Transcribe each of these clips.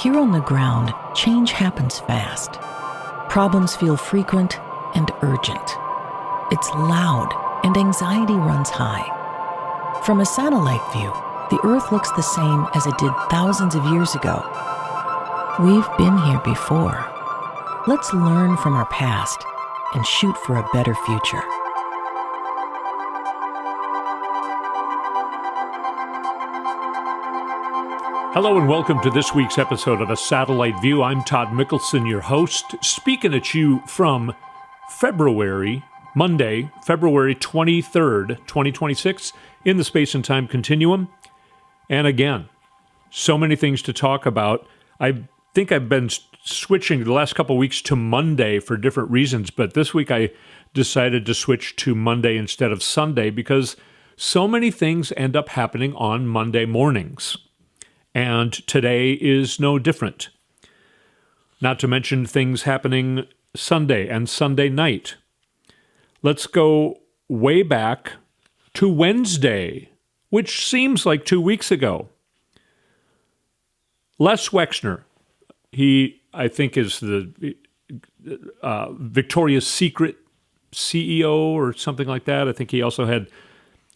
Here on the ground, change happens fast. Problems feel frequent and urgent. It's loud and anxiety runs high. From a satellite view, the Earth looks the same as it did thousands of years ago. We've been here before. Let's learn from our past and shoot for a better future. Hello and welcome to this week's episode of A Satellite View. I'm Todd Mickelson, your host, speaking at you from Monday, February 23rd, 2026, in the space and time continuum. And again, so many things to talk about. I think I've been switching the last couple of weeks to Monday for different reasons, but this week I decided to switch to Monday instead of Sunday because so many things end up happening on Monday mornings. And today is no different. Not to mention things happening Sunday and Sunday night. Let's go way back to Wednesday, which seems like 2 weeks ago. Les Wexner, he, I think, is the Victoria's Secret CEO or something like that. I think he also had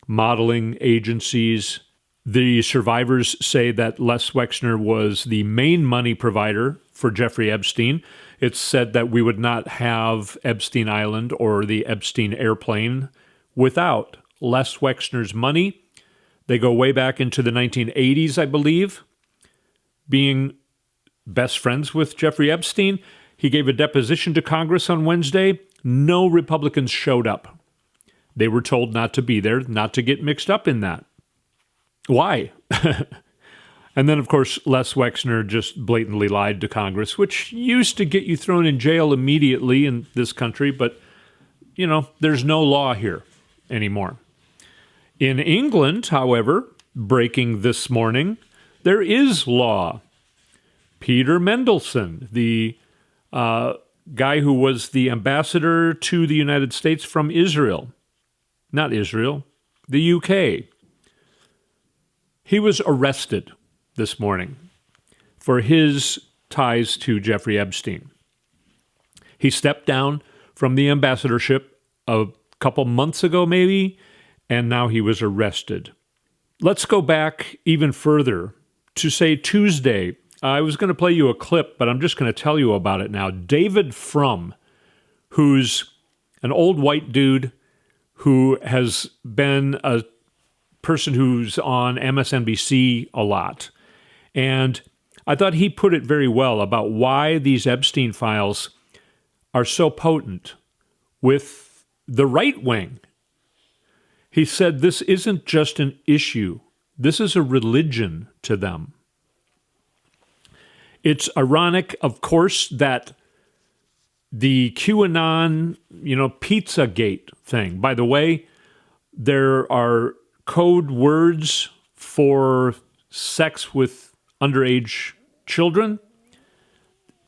modeling agencies. The survivors say that Les Wexner was the main money provider for Jeffrey Epstein. It's said that we would not have Epstein Island or the Epstein airplane without Les Wexner's money. They go way back into the 1980s, I believe, being best friends with Jeffrey Epstein. He gave a deposition to Congress on Wednesday. No Republicans showed up. They were told not to be there, not to get mixed up in that. Why? And then, of course, Les Wexner just blatantly lied to Congress, which used to get you thrown in jail immediately in this country, but, you know, there's no law here anymore. In England, however, breaking this morning, there is law. Peter Mendelsohn, the guy who was the ambassador to the United States from Israel, not Israel, the UK, he was arrested this morning for his ties to Jeffrey Epstein. He stepped down from the ambassadorship a couple months ago, maybe, and now he was arrested. Let's go back even further to, say, Tuesday. I was going to play you a clip, but I'm just going to tell you about it now. David Frum, who's an old white dude who has been a person who's on MSNBC a lot. And I thought he put it very well about why these Epstein files are so potent with the right wing. He said this isn't just an issue. This is a religion to them. It's ironic, of course, that the QAnon, Pizzagate thing, by the way, there are code words for sex with underage children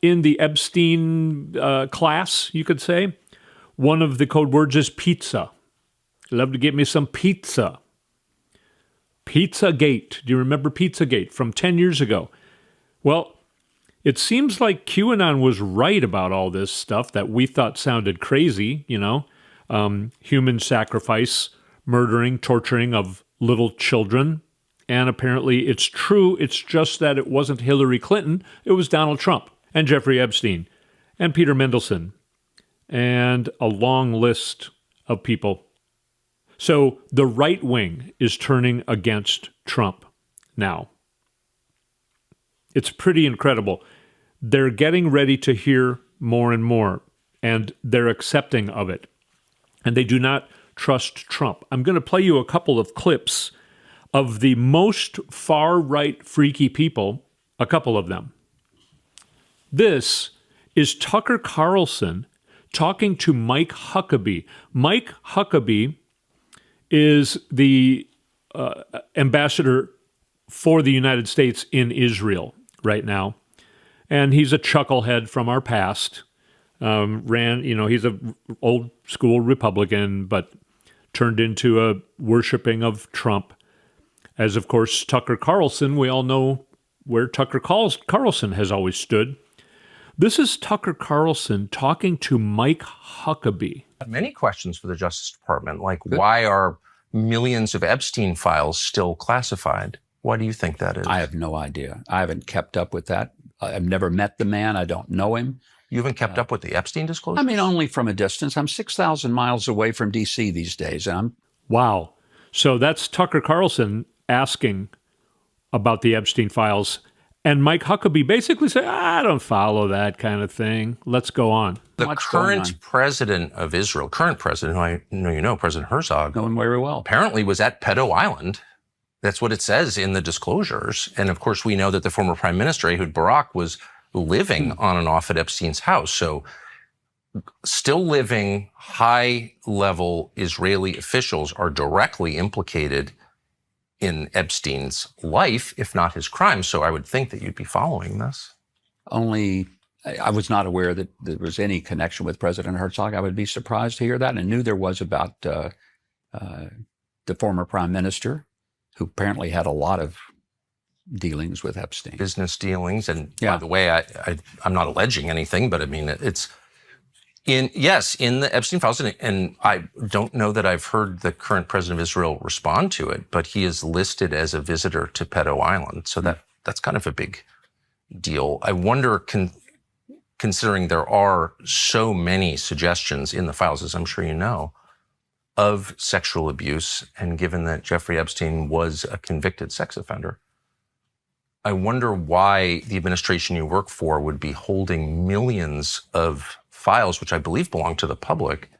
in the Epstein class, you could say. One of the code words is pizza. Love to get me some pizza. Pizzagate. Do you remember Pizzagate from 10 years ago? Well, it seems like QAnon was right about all this stuff that we thought sounded crazy, human sacrifice, murdering, torturing of little children. And apparently it's true. It's just that it wasn't Hillary Clinton. It was Donald Trump and Jeffrey Epstein and Peter Mendelsohn and a long list of people. So the right wing is turning against Trump now. It's pretty incredible. They're getting ready to hear more and more, and they're accepting of it. And they do not trust Trump. I'm going to play you a couple of clips of the most far-right freaky people, a couple of them. This is Tucker Carlson talking to Mike Huckabee. Mike Huckabee is the ambassador for the United States in Israel right now. And he's a chucklehead from our past. He's an old school Republican, but turned into a worshiping of Trump. As, of course, Tucker Carlson, we all know where Tucker Carlson has always stood. This is Tucker Carlson talking to Mike Huckabee. Many questions for the Justice Department, like why are millions of Epstein files still classified? Why do you think that is? I have no idea. I haven't kept up with that. I've never met the man. I don't know him. You haven't kept up with the Epstein disclosures? I mean, only from a distance. I'm 6,000 miles away from D.C. these days. Wow. So that's Tucker Carlson asking about the Epstein files. And Mike Huckabee basically said, I don't follow that kind of thing. Let's go on. The current president of Israel, current president, who I know you know, President Herzog, Know him very well. apparently was at Pedo Island. That's what it says in the disclosures. And of course, we know that the former prime minister, Ehud Barak, was living on and off at Epstein's house. So still living high-level Israeli officials are directly implicated in Epstein's life, if not his crime. So I would think that you'd be following this. Only I was not aware that there was any connection with President Herzog. I would be surprised to hear that, and knew there was about the former prime minister, who apparently had a lot of dealings with Epstein. Business dealings. And by the way, I'm not alleging anything, but I mean, it's in the Epstein files. And I don't know that I've heard the current president of Israel respond to it, but he is listed as a visitor to Pedo Island. So that's kind of a big deal. I wonder, considering there are so many suggestions in the files, as I'm sure you know, of sexual abuse, and given that Jeffrey Epstein was a convicted sex offender, I wonder why the administration you work for would be holding millions of files, which I believe belong to the public,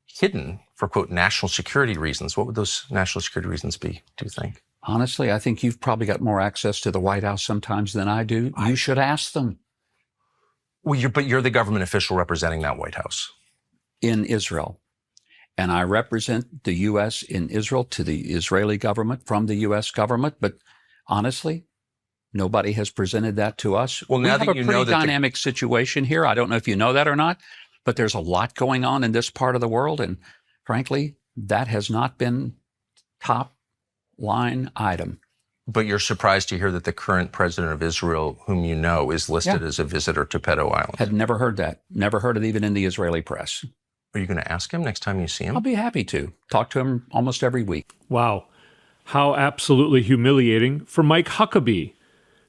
hidden for, quote, national security reasons. What would those national security reasons be, do you think? Honestly, I think you've probably got more access to the White House sometimes than I do. You should ask them. Well, but you're the government official representing that White House. In Israel. And I represent the U.S. in Israel to the Israeli government from the U.S. government. But honestly, nobody has presented that to us. Well, now we have a pretty dynamic situation here. I don't know if you know that or not, but there's a lot going on in this part of the world. And frankly, that has not been top line item. But you're surprised to hear that the current president of Israel, whom you know, is listed as a visitor to Pedo Island. Had never heard that. Never heard it even in the Israeli press. Are you going to ask him next time you see him? I'll be happy to. Talk to him almost every week. Wow. How absolutely humiliating for Mike Huckabee.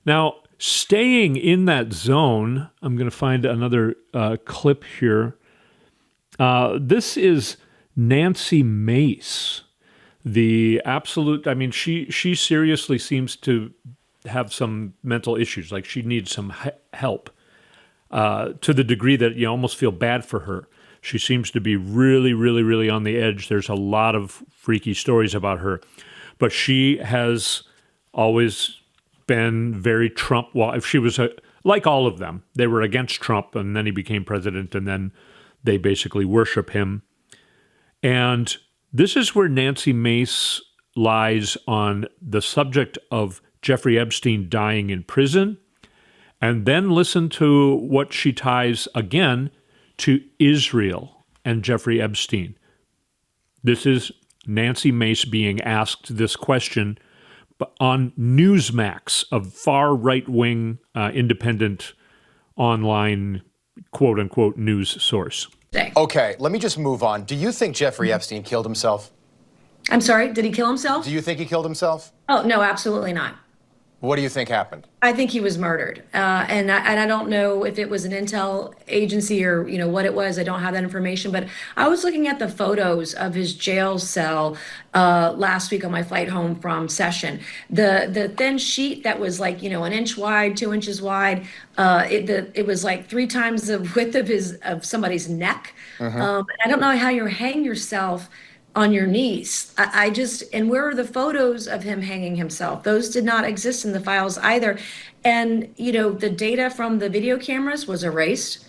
Now, staying in that zone, I'm going to find another clip here. This is Nancy Mace, the absolute, I mean, she seriously seems to have some mental issues, like she needs some help to the degree that you almost feel bad for her. She seems to be really, really, really on the edge. There's a lot of freaky stories about her. But she has always been very Trump. Well, if she was like all of them, they were against Trump, and then he became president, and then they basically worship him. And this is where Nancy Mace lies on the subject of Jeffrey Epstein dying in prison. And then listen to what she ties again to Israel and Jeffrey Epstein. This is Nancy Mace being asked this question on Newsmax, a far right-wing, independent online, quote-unquote, news source. Okay, let me just move on. Do you think Jeffrey Epstein killed himself? I'm sorry, did he kill himself? Do you think he killed himself? Oh, no, absolutely not. What do you think happened? I think he was murdered. And I don't know if it was an intel agency or, what it was. I don't have that information. But I was looking at the photos of his jail cell last week on my flight home from session. The thin sheet that was like, an inch wide, 2 inches wide, it was like 3 times the width of somebody's neck. I don't know how you hang yourself on your knees. And where are the photos of him hanging himself? Those did not exist in the files either. And, the data from the video cameras was erased.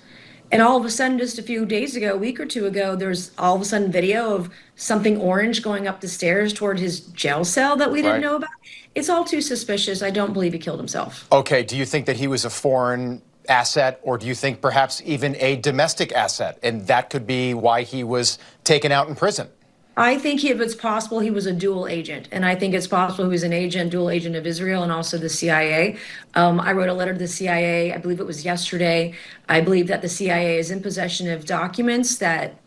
And all of a sudden, just a few days ago, a week or two ago, there's all of a sudden video of something orange going up the stairs toward his jail cell that we didn't know about. It's all too suspicious. I don't believe he killed himself. Okay, do you think that he was a foreign asset, or do you think perhaps even a domestic asset, and that could be why he was taken out in prison? I think if it's possible, he was a dual agent. And I think it's possible he was an agent, dual agent of Israel and also the CIA. I wrote a letter to the CIA, I believe it was yesterday. I believe that the CIA is in possession of documents that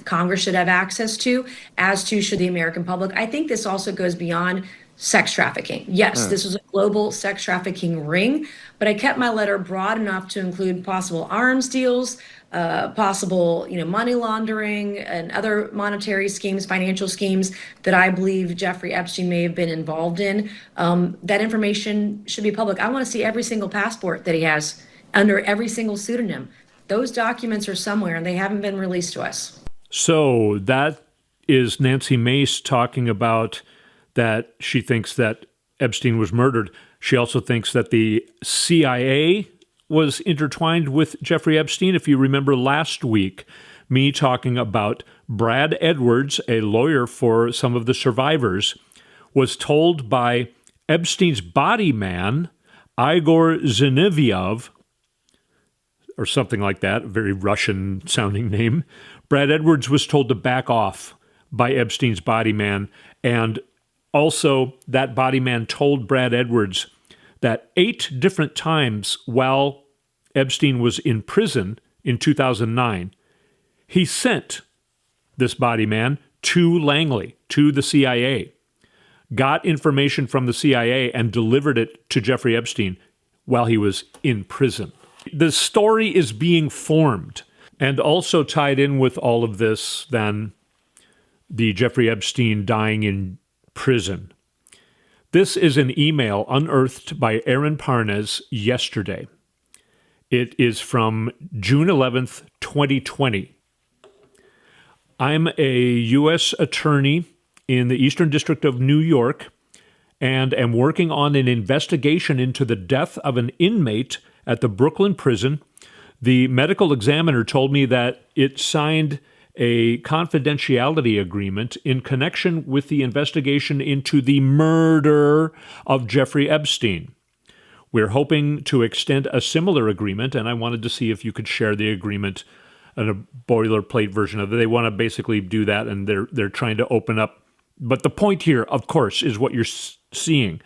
Congress should have access to, as to should the American public. I think this also goes beyond sex trafficking. Yes, this was a global sex trafficking ring, but I kept my letter broad enough to include possible arms deals, possible, money laundering and other monetary schemes, financial schemes that I believe Jeffrey Epstein may have been involved in. That information should be public. I want to see every single passport that he has under every single pseudonym. Those documents are somewhere and they haven't been released to us. So that is Nancy Mace talking about that she thinks that Epstein was murdered. She also thinks that the CIA was intertwined with Jeffrey Epstein. If you remember last week, me talking about Brad Edwards, a lawyer for some of the survivors, was told by Epstein's body man, Igor Zinoviev, or something like that, a very Russian-sounding name. Brad Edwards was told to back off by Epstein's body man, and also that body man told Brad Edwards that 8 different times while Epstein was in prison in 2009, he sent this body man to Langley, to the CIA, got information from the CIA and delivered it to Jeffrey Epstein while he was in prison. The story is being formed, and also tied in with all of this, then, the Jeffrey Epstein dying in prison. This is an email unearthed by Aaron Parnes yesterday. It is from June 11th, 2020. I'm a U.S. attorney in the Eastern District of New York and am working on an investigation into the death of an inmate at the Brooklyn prison. The medical examiner told me that it signed a confidentiality agreement in connection with the investigation into the murder of Jeffrey Epstein. We're hoping to extend a similar agreement, and I wanted to see if you could share the agreement and a boilerplate version of it. They want to basically do that, and they're trying to open up. But the point here, of course, is what you're seeing.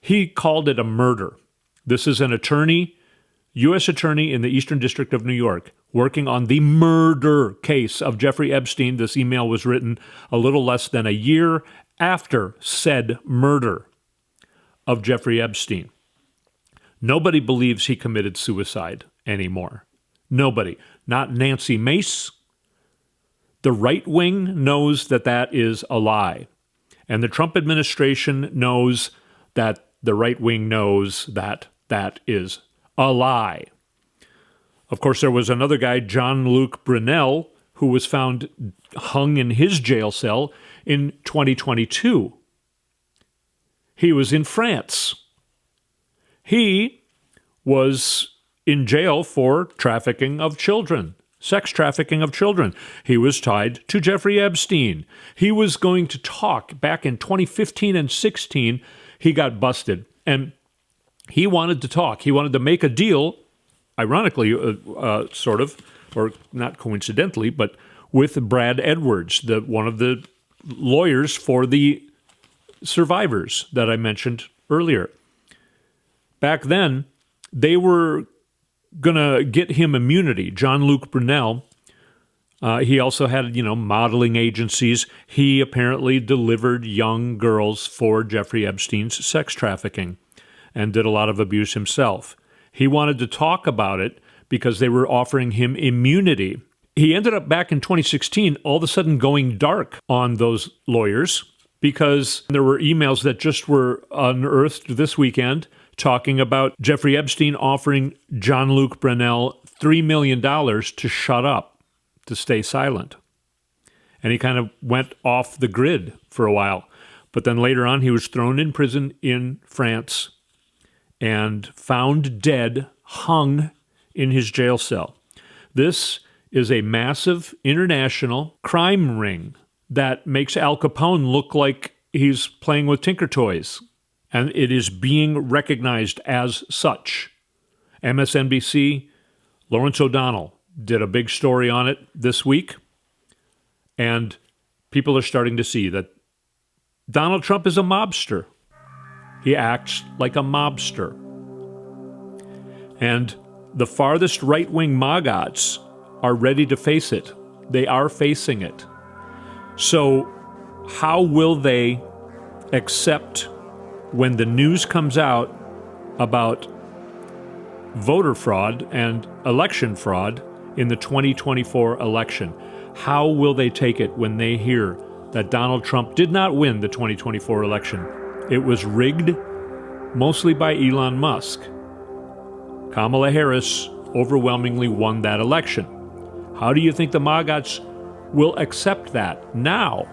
He called it a murder. This is an attorney, U.S. attorney in the Eastern District of New York, working on the murder case of Jeffrey Epstein. This email was written a little less than a year after said murder of Jeffrey Epstein. Nobody believes he committed suicide anymore. Nobody. Not Nancy Mace. The right wing knows that that is a lie. And the Trump administration knows that the right wing knows that that is a lie. Of course, there was another guy, Jean-Luc Brunel, who was found hung in his jail cell in 2022. He was in France. He was in jail for trafficking of children, sex trafficking of children. He was tied to Jeffrey Epstein. He was going to talk back in 2015 and 16. He got busted, and he wanted to talk. He wanted to make a deal, ironically, sort of, or not coincidentally, but with Brad Edwards, one of the lawyers for the survivors that I mentioned earlier. Back then, they were going to get him immunity. Jean-Luc Brunel, he also had, modeling agencies. He apparently delivered young girls for Jeffrey Epstein's sex trafficking and did a lot of abuse himself. He wanted to talk about it because they were offering him immunity. He ended up back in 2016 all of a sudden going dark on those lawyers because there were emails that just were unearthed this weekend talking about Jeffrey Epstein offering Jean-Luc Brunel $3 million to shut up, to stay silent. And he kind of went off the grid for a while. But then later on, he was thrown in prison in France and found dead, hung in his jail cell. This is a massive international crime ring that makes Al Capone look like he's playing with Tinker Toys. And it is being recognized as such. MSNBC, Lawrence O'Donnell did a big story on it this week. And people are starting to see that Donald Trump is a mobster. He acts like a mobster. And the farthest right-wing MAGAs are ready to face it. They are facing it. So how will they accept when the news comes out about voter fraud and election fraud in the 2024 election? How will they take it when they hear that Donald Trump did not win the 2024 election? It was rigged mostly by Elon Musk. Kamala Harris overwhelmingly won that election. How do you think the MAGAs will accept that now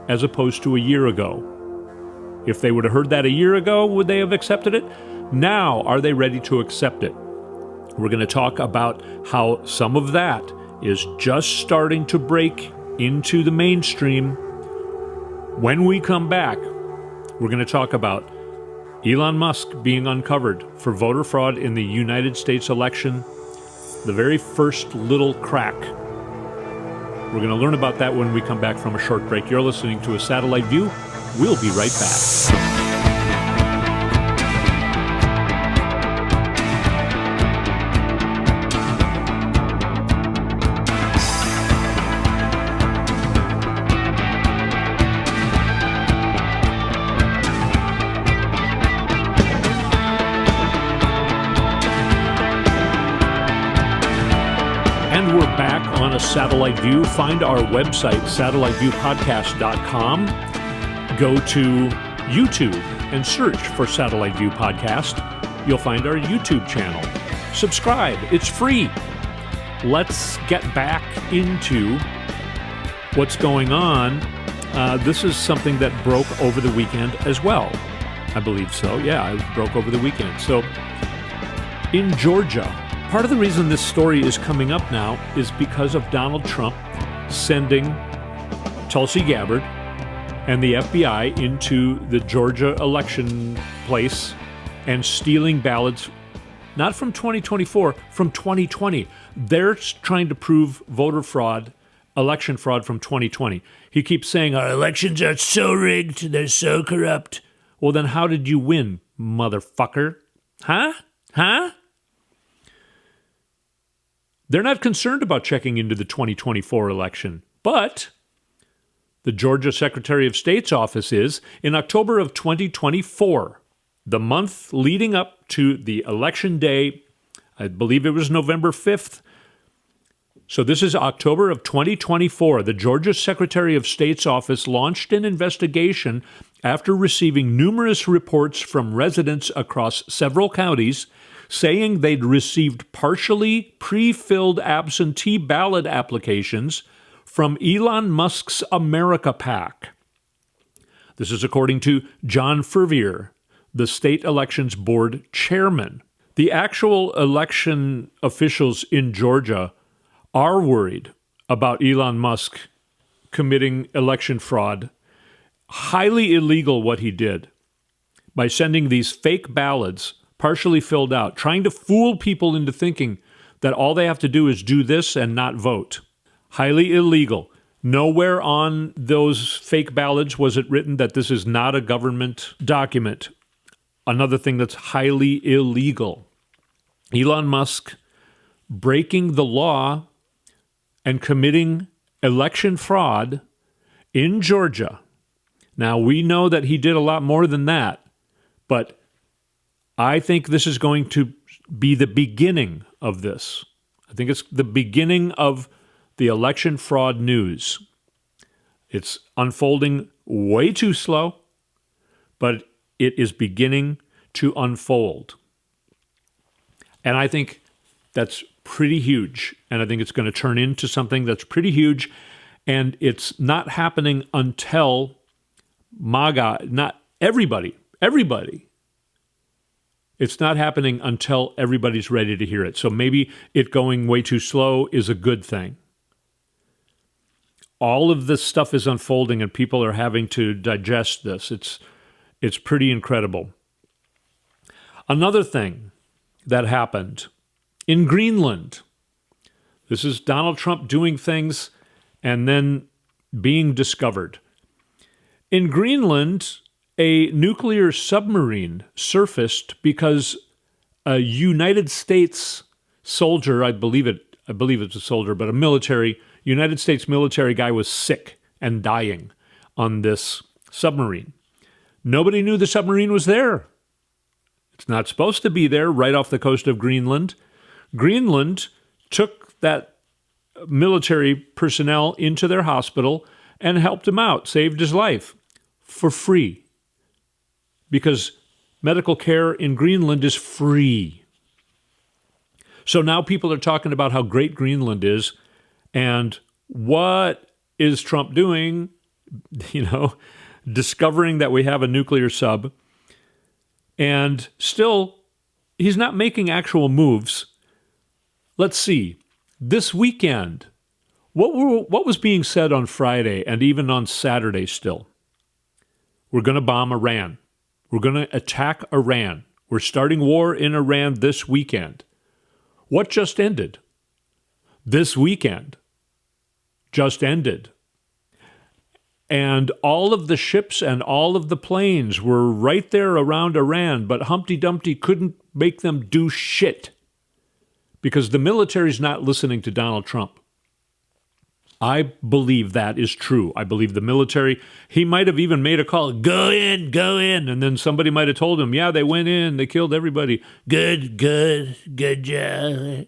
as opposed to a year ago? If they would have heard that a year ago, would they have accepted it? Now, are they ready to accept it? We're going to talk about how some of that is just starting to break into the mainstream. When we come back, we're going to talk about Elon Musk being uncovered for voter fraud in the United States election, the very first little crack. We're going to learn about that when we come back from a short break. You're listening to A Satellite View. We'll be right back. On A Satellite View, find our website, satelliteviewpodcast.com. Go to YouTube and search for Satellite View Podcast. You'll find our YouTube channel. Subscribe. It's free. Let's get back into what's going on. This is something that broke over the weekend as well. I believe so. Yeah, it broke over the weekend. So, in Georgia, part of the reason this story is coming up now is because of Donald Trump sending Tulsi Gabbard and the FBI into the Georgia election place and stealing ballots, not from 2024, from 2020. They're trying to prove voter fraud, election fraud from 2020. He keeps saying, our elections are so rigged, they're so corrupt. Well, then how did you win, motherfucker? Huh? They're not concerned about checking into the 2024 election, but the Georgia Secretary of State's office is. In October of 2024, the month leading up to the election day, I believe it was November 5th. So this is October of 2024. The Georgia Secretary of State's office launched an investigation after receiving numerous reports from residents across several counties saying they'd received partially pre-filled absentee ballot applications from Elon Musk's America PAC. This is according to John Fervier, the state elections board chairman. The actual election officials in Georgia are worried about Elon Musk committing election fraud. Highly illegal what he did by sending these fake ballots partially filled out, trying to fool people into thinking that all they have to do is do this and not vote. Highly illegal. Nowhere on those fake ballots was it written that this is not a government document. Another thing that's highly illegal. Elon Musk breaking the law and committing election fraud in Georgia. Now, we know that he did a lot more than that, but I think this is going to be the beginning of this. I think it's the beginning of the election fraud news. It's unfolding way too slow, but it is beginning to unfold. And I think that's pretty huge. And I think it's going to turn into something that's pretty huge. And it's not happening until MAGA, not everybody. It's not happening until everybody's ready to hear it. So maybe it going way too slow is a good thing. All of this stuff is unfolding and people are having to digest this. It's pretty incredible. Another thing that happened in Greenland. This is Donald Trump doing things, and then being discovered. In Greenland, a nuclear submarine surfaced because a United States soldier, I believe it's a soldier, but a United States military guy was sick and dying on this submarine. Nobody knew the submarine was there. It's not supposed to be there right off the coast of Greenland. Greenland took that military personnel into their hospital and helped him out, saved his life for free. Because medical care in Greenland is free. So now people are talking about how great Greenland is, and what is Trump doing? Discovering that we have a nuclear sub, and still, he's not making actual moves. Let's see. This weekend, what was being said on Friday and even on Saturday still? We're going to bomb Iran. We're going to attack Iran. We're starting war in Iran this weekend. What just ended? This weekend just ended. And all of the ships and all of the planes were right there around Iran, but Humpty Dumpty couldn't make them do shit because the military's not listening to Donald Trump. I believe that is true. I believe the military, he might have even made a call, go in, and then somebody might have told him, yeah, they went in, they killed everybody. Good job.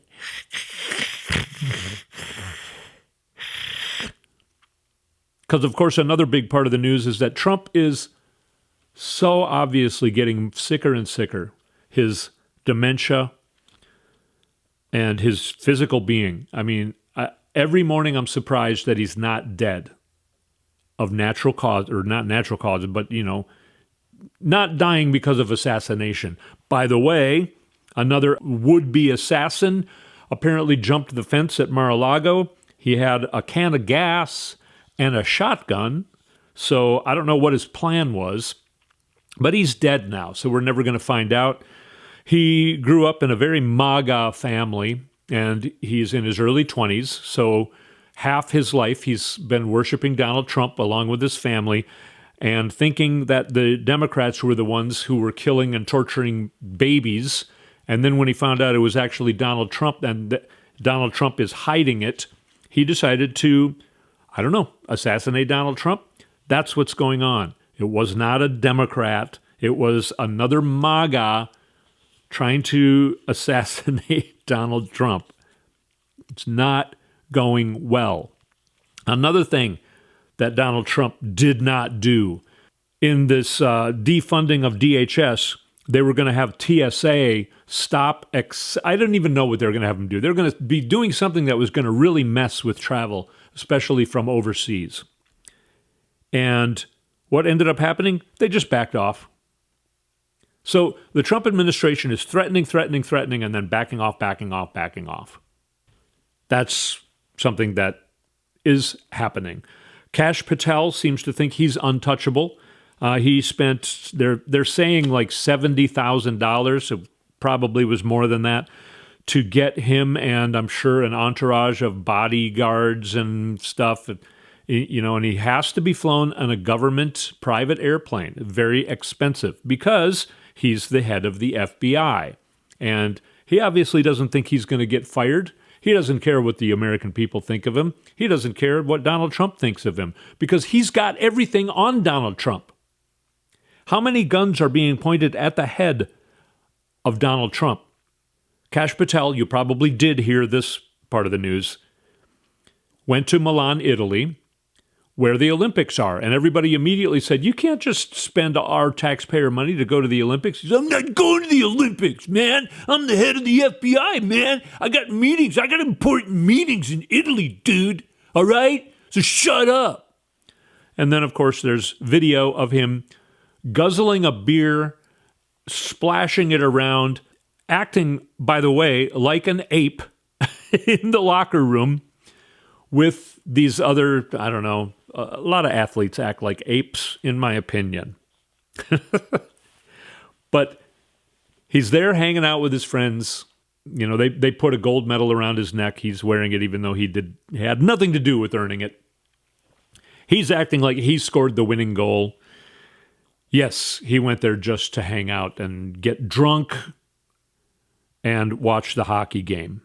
Because, of course, another big part of the news is that Trump is so obviously getting sicker and sicker. His dementia and his physical being. I mean, every morning I'm surprised that he's not dead of natural cause, or not natural cause, but, not dying because of assassination. By the way, another would-be assassin apparently jumped the fence at Mar-a-Lago. He had a can of gas and a shotgun, so I don't know what his plan was, but he's dead now, so we're never going to find out. He grew up in a very MAGA family, and he's in his early 20s, so half his life he's been worshiping Donald Trump along with his family and thinking that the Democrats were the ones who were killing and torturing babies, and then when he found out it was actually Donald Trump and Donald Trump is hiding it, he decided to, assassinate Donald Trump. That's what's going on. It was not a Democrat. It was another MAGA trying to assassinate Donald Trump. It's not going well. Another thing that Donald Trump did not do in this defunding of DHS, they were going to have TSA stop. I don't even know what they're going to have them do. They're going to be doing something that was going to really mess with travel, especially from overseas. And what ended up happening? They just backed off. So the Trump administration is threatening, and then backing off. That's something that is happening. Kash Patel seems to think he's untouchable. He spent, they're saying like $70,000, it probably was more than that, to get him and I'm sure an entourage of bodyguards and stuff. And he has to be flown on a government private airplane, very expensive, because he's the head of the FBI. And he obviously doesn't think he's going to get fired. He doesn't care what the American people think of him. He doesn't care what Donald Trump thinks of him, because he's got everything on Donald Trump. How many guns are being pointed at the head of Donald Trump? Kash Patel, you probably did hear this part of the news, went to Milan, Italy, where the Olympics are. And everybody immediately said, you can't just spend our taxpayer money to go to the Olympics. He said, I'm not going to the Olympics, man. I'm the head of the FBI, man. I got meetings. I got important meetings in Italy, dude. All right? So shut up. And then, of course, there's video of him guzzling a beer, splashing it around, acting, by the way, like an ape in the locker room with these other, a lot of athletes act like apes, in my opinion. But he's there hanging out with his friends. They put a gold medal around his neck. He's wearing it even though he had nothing to do with earning it. He's acting like he scored the winning goal. Yes, he went there just to hang out and get drunk and watch the hockey game.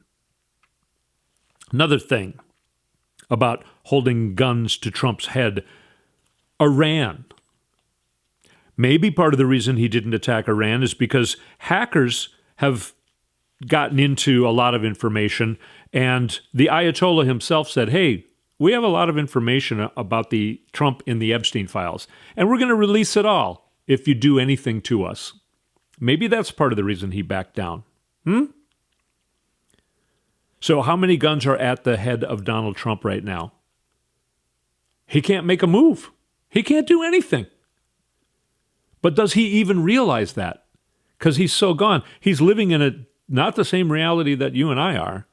Another thing about holding guns to Trump's head, Iran. Maybe part of the reason he didn't attack Iran is because hackers have gotten into a lot of information, and the Ayatollah himself said, hey, we have a lot of information about the Trump in the Epstein files, and we're going to release it all if you do anything to us. Maybe that's part of the reason he backed down. So how many guns are at the head of Donald Trump right now? He can't make a move. He can't do anything. But does he even realize that? Because he's so gone. He's living in not the same reality that you and I are.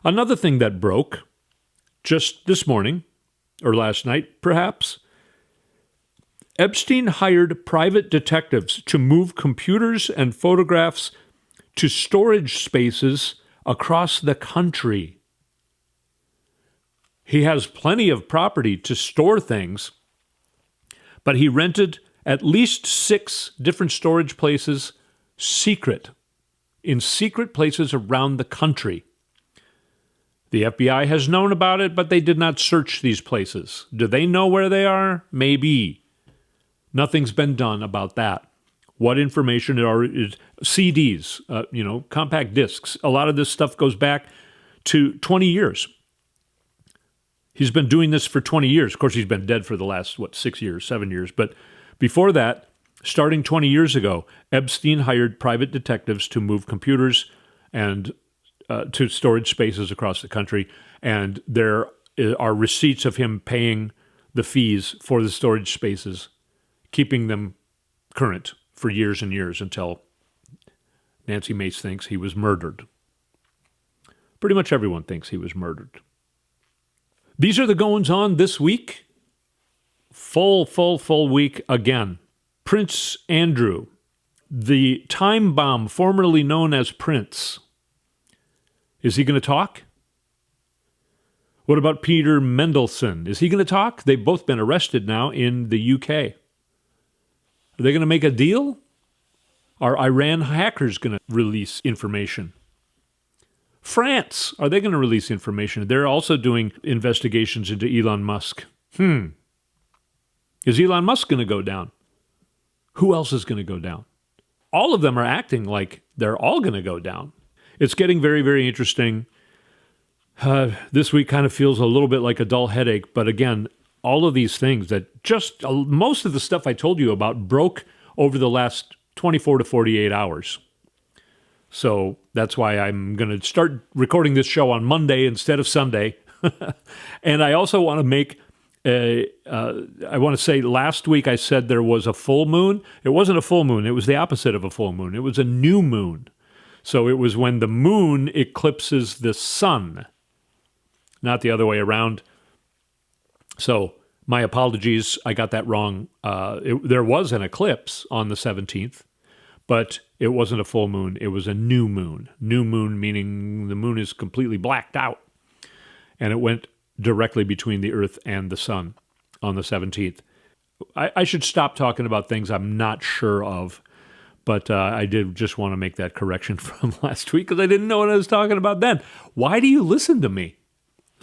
Another thing that broke just this morning, or last night perhaps, Epstein hired private detectives to move computers and photographs to storage spaces across the country. He has plenty of property to store things, but he rented at least 6 different storage places in secret places around the country. The FBI has known about it, but they did not search these places. Do they know where they are? Maybe. Nothing's been done about that. What information is CDs, compact discs. A lot of this stuff goes back to 20 years. He's been doing this for 20 years. Of course, he's been dead for the last, 6 years, 7 years. But before that, starting 20 years ago, Epstein hired private detectives to move computers and to storage spaces across the country. And there are receipts of him paying the fees for the storage spaces, keeping them current for years and years until Nancy Mace thinks he was murdered. Pretty much everyone thinks he was murdered. These are the goings-on this week. Full week again. Prince Andrew, the time bomb formerly known as Prince. Is he going to talk? What about Peter Mendelsohn? Is he going to talk? They've both been arrested now in the UK. Are they going to make a deal? Are Iran hackers going to release information? France, are they going to release information? They're also doing investigations into Elon Musk. Is Elon Musk going to go down? Who else is going to go down? All of them are acting like they're all going to go down. It's getting very, very interesting. This week kind of feels a little bit like a dull headache, but again, all of these things that just most of the stuff I told you about broke over the last 24 to 48 hours. So that's why I'm going to start recording this show on Monday instead of Sunday. And I also want to make I want to say last week I said there was a full moon. It wasn't a full moon. It was the opposite of a full moon. It was a new moon. So it was when the moon eclipses the sun, not the other way around. So my apologies. I got that wrong. There was an eclipse on the 17th, but it wasn't a full moon. It was a new moon. New moon meaning the moon is completely blacked out. And it went directly between the earth and the sun on the 17th. I should stop talking about things I'm not sure of, but I did just want to make that correction from last week because I didn't know what I was talking about then. Why do you listen to me?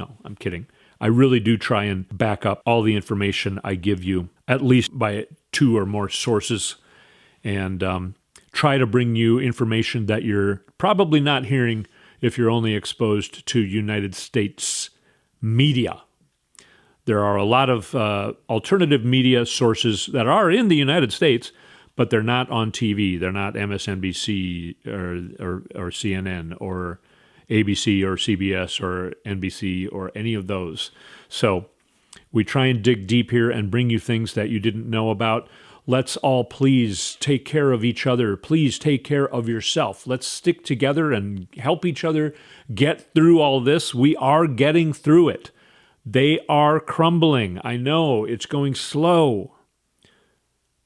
No, I'm kidding. I really do try and back up all the information I give you, at least by 2 or more sources, and try to bring you information that you're probably not hearing if you're only exposed to United States media. There are a lot of alternative media sources that are in the United States, but they're not on TV. They're not MSNBC or CNN or ABC or CBS or NBC or any of those. So we try and dig deep here and bring you things that you didn't know about. Let's all please take care of each other. Please take care of yourself. Let's stick together and help each other get through all this. We are getting through it. They are crumbling. I know it's going slow,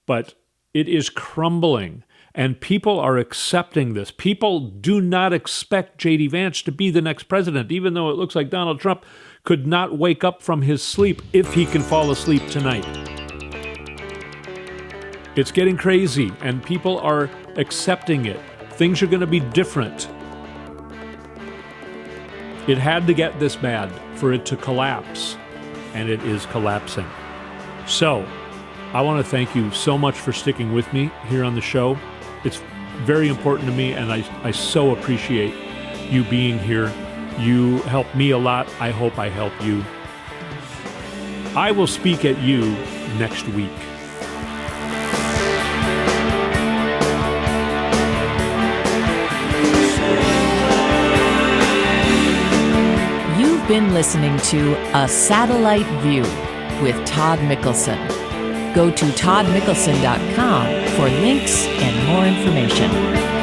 but it is crumbling. And people are accepting this. People do not expect J.D. Vance to be the next president, even though it looks like Donald Trump could not wake up from his sleep if he can fall asleep tonight. It's getting crazy, and people are accepting it. Things are going to be different. It had to get this bad for it to collapse, and it is collapsing. So, I want to thank you so much for sticking with me here on the show. It's very important to me, and I so appreciate you being here. You help me a lot. I hope I help you. I will speak at you next week. You've been listening to A Satellite View with Todd Mickelson. Go to toddmickelson.com for links and more information.